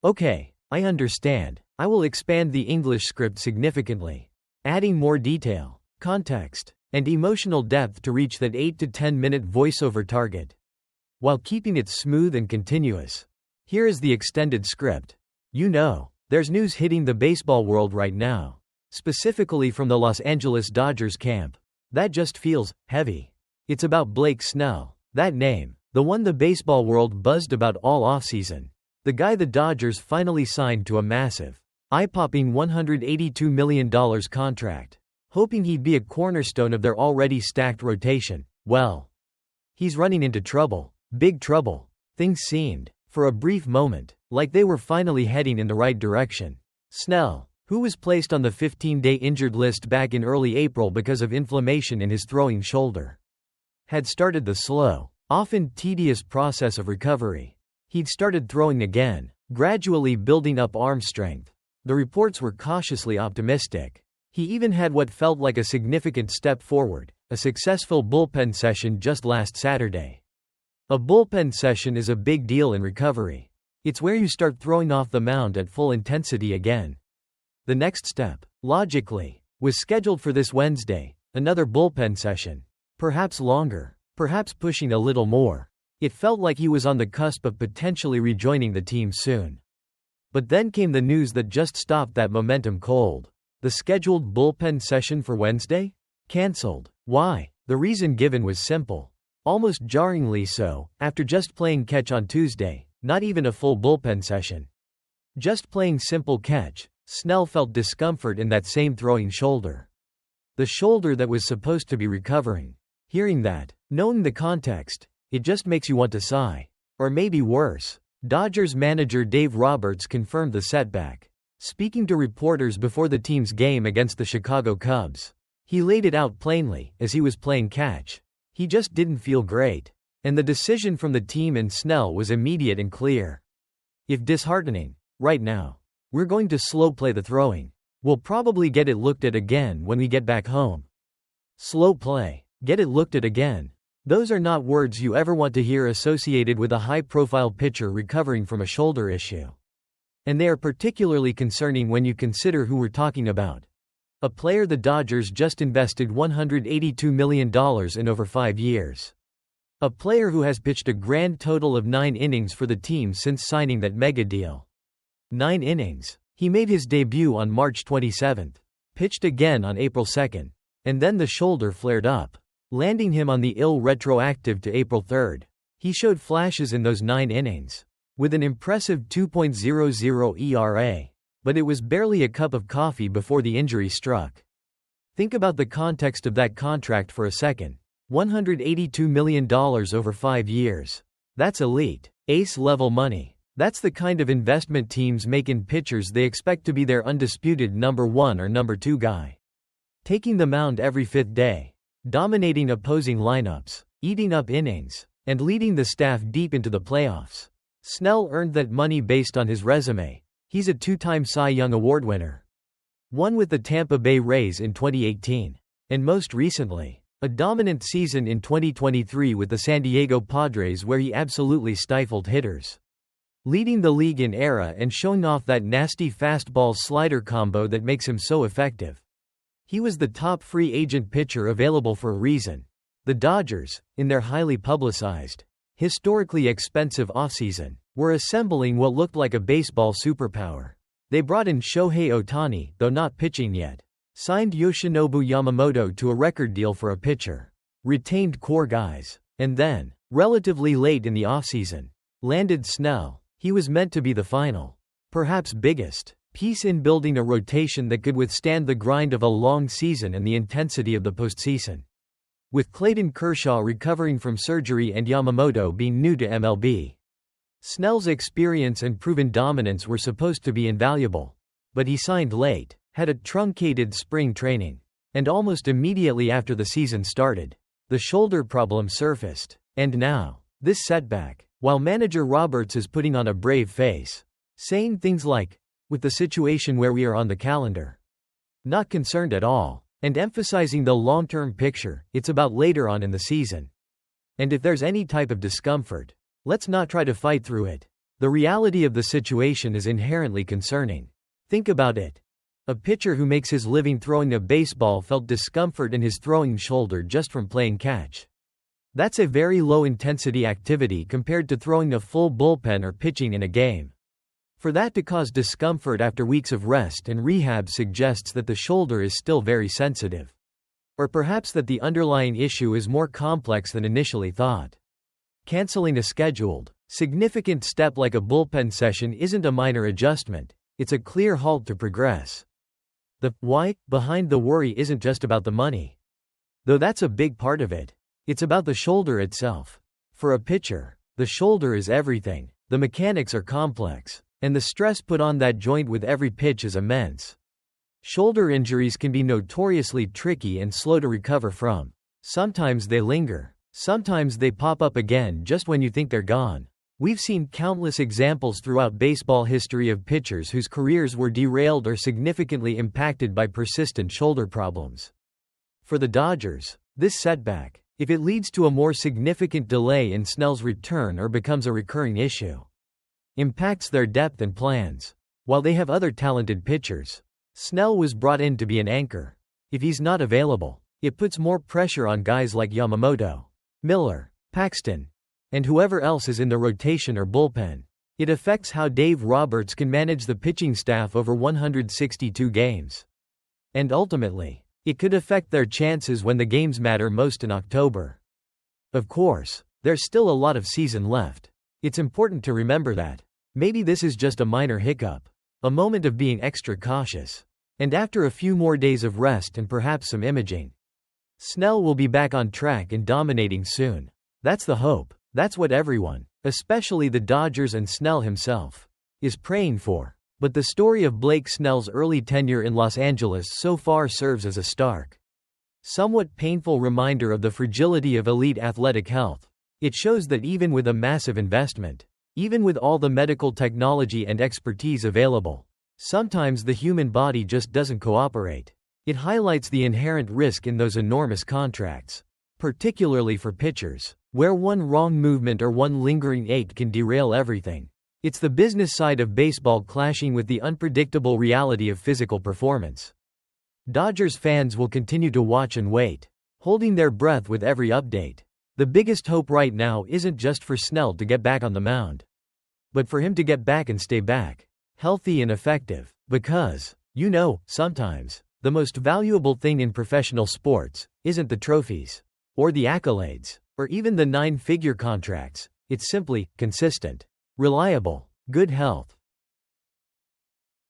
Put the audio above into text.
Okay, I understand. I will expand the English script significantly, adding more detail, context, and emotional depth to reach that 8 to 10 minute voiceover target, while keeping it smooth and continuous. Here is the extended script. You know, there's news hitting the baseball world right now, specifically from the Los Angeles Dodgers camp. That just feels heavy. It's about Blake Snell, that name, the one the baseball world buzzed about all offseason. The guy the Dodgers finally signed to a massive, eye-popping $182 million contract, hoping he'd be a cornerstone of their already stacked rotation. Well, he's running into trouble, big trouble. Things seemed, for a brief moment, like they were finally heading in the right direction. Snell, who was placed on the 15-day injured list back in early April because of inflammation in his throwing shoulder, had started the slow, often tedious process of recovery. He'd started throwing again, gradually building up arm strength. The reports were cautiously optimistic. He even had what felt like a significant step forward, a successful bullpen session just last Saturday. A bullpen session is a big deal in recovery. It's where you start throwing off the mound at full intensity again. The next step, logically, was scheduled for this Wednesday, another bullpen session. Perhaps longer, perhaps pushing a little more. It felt like he was on the cusp of potentially rejoining the team soon. But then came the news that just stopped that momentum cold. The scheduled bullpen session for Wednesday? Cancelled. Why? The reason given was simple. Almost jarringly so, after just playing catch on Tuesday, not even a full bullpen session. Just playing simple catch, Snell felt discomfort in that same throwing shoulder. The shoulder that was supposed to be recovering. Hearing that, knowing the context, it just makes you want to sigh. Or maybe worse. Dodgers manager Dave Roberts confirmed the setback, speaking to reporters before the team's game against the Chicago Cubs. He laid it out plainly, as he was playing catch. He just didn't feel great. And the decision from the team and Snell was immediate and clear. If disheartening, right now, we're going to slow play the throwing. We'll probably get it looked at again when we get back home. Slow play. Get it looked at again. Those are not words you ever want to hear associated with a high-profile pitcher recovering from a shoulder issue. And they are particularly concerning when you consider who we're talking about. A player the Dodgers just invested $182 million in over 5 years. A player who has pitched a grand total of 9 innings for the team since signing that mega deal. 9 innings. He made his debut on March 27, pitched again on April 2, and then the shoulder flared up, landing him on the IL retroactive to April 3. He showed flashes in those 9 innings, with an impressive 2.00 ERA, but it was barely a cup of coffee before the injury struck. Think about the context of that contract for a second. $182 million over 5 years. That's elite, ace-level money. That's the kind of investment teams make in pitchers they expect to be their undisputed number 1 or number 2 guy. Taking the mound every 5th day, dominating opposing lineups, eating up innings, and leading the staff deep into the playoffs. Snell earned that money based on his resume. He's a 2-time Cy Young Award winner. One with the Tampa Bay Rays in 2018. And most recently, a dominant season in 2023 with the San Diego Padres where he absolutely stifled hitters. Leading the league in ERA and showing off that nasty fastball-slider combo that makes him so effective. He was the top free agent pitcher available for a reason. The Dodgers, in their highly publicized, historically expensive offseason, were assembling what looked like a baseball superpower. They brought in Shohei Ohtani, though not pitching yet. Signed Yoshinobu Yamamoto to a record deal for a pitcher. Retained core guys. And then, relatively late in the offseason, landed Snell. He was meant to be the final, perhaps biggest, piece in building a rotation that could withstand the grind of a long season and the intensity of the postseason. With Clayton Kershaw recovering from surgery and Yamamoto being new to MLB. Snell's experience and proven dominance were supposed to be invaluable. But he signed late, had a truncated spring training, and almost immediately after the season started, the shoulder problem surfaced. And now, this setback, while manager Roberts is putting on a brave face, saying things like, with the situation where we are on the calendar. Not concerned at all, and emphasizing the long-term picture, it's about later on in the season. And if there's any type of discomfort, let's not try to fight through it. The reality of the situation is inherently concerning. Think about it. A pitcher who makes his living throwing a baseball felt discomfort in his throwing shoulder just from playing catch. That's a very low-intensity activity compared to throwing a full bullpen or pitching in a game. For that to cause discomfort after weeks of rest and rehab suggests that the shoulder is still very sensitive. Or perhaps that the underlying issue is more complex than initially thought. Canceling a scheduled, significant step like a bullpen session isn't a minor adjustment, it's a clear halt to progress. The why behind the worry isn't just about the money. Though that's a big part of it. It's about the shoulder itself. For a pitcher, the shoulder is everything. The mechanics are complex, and the stress put on that joint with every pitch is immense. Shoulder injuries can be notoriously tricky and slow to recover from. Sometimes they linger. Sometimes they pop up again just when you think they're gone. We've seen countless examples throughout baseball history of pitchers whose careers were derailed or significantly impacted by persistent shoulder problems. For the Dodgers, this setback, if it leads to a more significant delay in Snell's return or becomes a recurring issue, impacts their depth and plans. While they have other talented pitchers, Snell was brought in to be an anchor. If he's not available, it puts more pressure on guys like Yamamoto, Miller, Paxton, and whoever else is in the rotation or bullpen. It affects how Dave Roberts can manage the pitching staff over 162 games. And ultimately, it could affect their chances when the games matter most in October. Of course, there's still a lot of season left. It's important to remember that. Maybe this is just a minor hiccup, a moment of being extra cautious. And after a few more days of rest and perhaps some imaging, Snell will be back on track and dominating soon. That's the hope. That's what everyone, especially the Dodgers and Snell himself, is praying for. But the story of Blake Snell's early tenure in Los Angeles so far serves as a stark, somewhat painful reminder of the fragility of elite athletic health. It shows that even with a massive investment, even with all the medical technology and expertise available, sometimes the human body just doesn't cooperate. It highlights the inherent risk in those enormous contracts, particularly for pitchers, where one wrong movement or one lingering ache can derail everything. It's the business side of baseball clashing with the unpredictable reality of physical performance. Dodgers fans will continue to watch and wait, holding their breath with every update. The biggest hope right now isn't just for Snell to get back on the mound, but for him to get back and stay back, healthy and effective. Because, sometimes, the most valuable thing in professional sports isn't the trophies, or the accolades, or even the 9-figure contracts. It's simply consistent, reliable, good health.